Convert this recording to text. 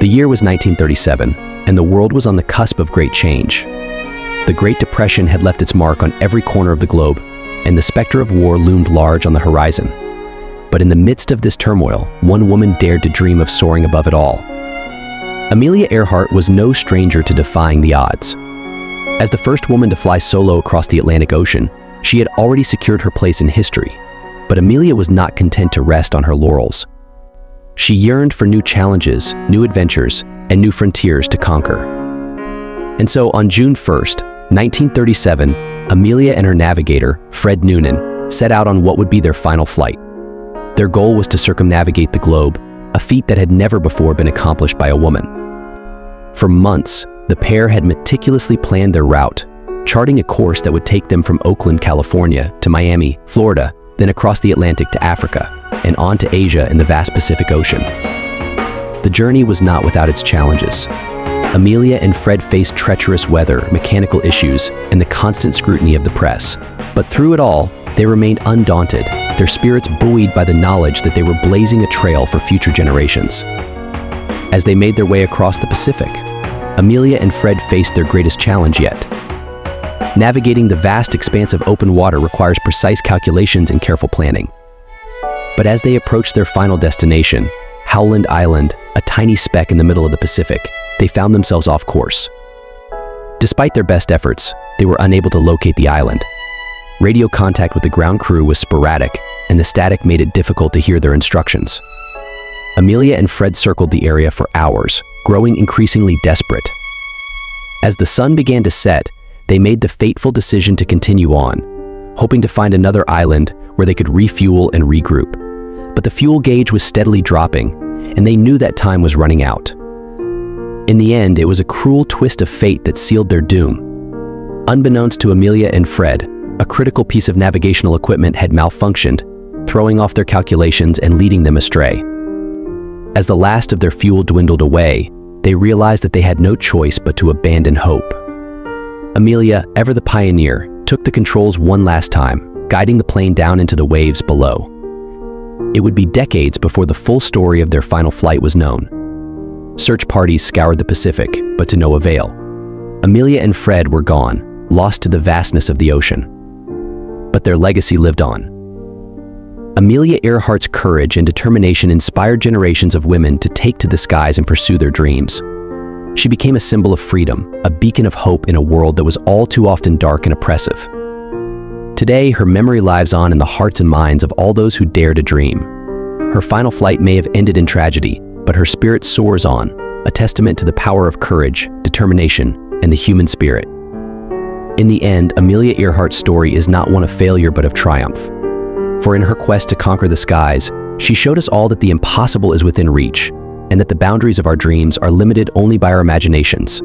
The year was 1937, and the world was on the cusp of great change. The Great Depression had left its mark on every corner of the globe, and the specter of war loomed large on the horizon. But in the midst of this turmoil, one woman dared to dream of soaring above it all. Amelia Earhart was no stranger to defying the odds. As the first woman to fly solo across the Atlantic Ocean, she had already secured her place in history. But Amelia was not content to rest on her laurels. She yearned for new challenges, new adventures, and new frontiers to conquer. And so on June 1st, 1937, Amelia and her navigator, Fred Noonan, set out on what would be their final flight. Their goal was to circumnavigate the globe, a feat that had never before been accomplished by a woman. For months, the pair had meticulously planned their route, charting a course that would take them from Oakland, California, to Miami, Florida, then across the Atlantic to Africa, and on to Asia and the vast Pacific Ocean. The journey was not without its challenges. Amelia and Fred faced treacherous weather, mechanical issues, and the constant scrutiny of the press. But through it all, they remained undaunted, their spirits buoyed by the knowledge that they were blazing a trail for future generations. As they made their way across the Pacific, Amelia and Fred faced their greatest challenge yet. Navigating the vast expanse of open water requires precise calculations and careful planning. But as they approached their final destination, Howland Island, a tiny speck in the middle of the Pacific, they found themselves off course. Despite their best efforts, they were unable to locate the island. Radio contact with the ground crew was sporadic, and the static made it difficult to hear their instructions. Amelia and Fred circled the area for hours, growing increasingly desperate. As the sun began to set, they made the fateful decision to continue on, hoping to find another island where they could refuel and regroup. But the fuel gauge was steadily dropping, and they knew that time was running out. In the end, it was a cruel twist of fate that sealed their doom. Unbeknownst to Amelia and Fred, a critical piece of navigational equipment had malfunctioned, throwing off their calculations and leading them astray. As the last of their fuel dwindled away, they realized that they had no choice but to abandon hope. Amelia, ever the pioneer, took the controls one last time, guiding the plane down into the waves below. It would be decades before the full story of their final flight was known. Search parties scoured the Pacific, but to no avail. Amelia and Fred were gone, lost to the vastness of the ocean. But their legacy lived on. Amelia Earhart's courage and determination inspired generations of women to take to the skies and pursue their dreams. She became a symbol of freedom, a beacon of hope in a world that was all too often dark and oppressive. Today, her memory lives on in the hearts and minds of all those who dare to dream. Her final flight may have ended in tragedy, but her spirit soars on, a testament to the power of courage, determination, and the human spirit. In the end, Amelia Earhart's story is not one of failure but of triumph. For in her quest to conquer the skies, she showed us all that the impossible is within reach, and that the boundaries of our dreams are limited only by our imaginations.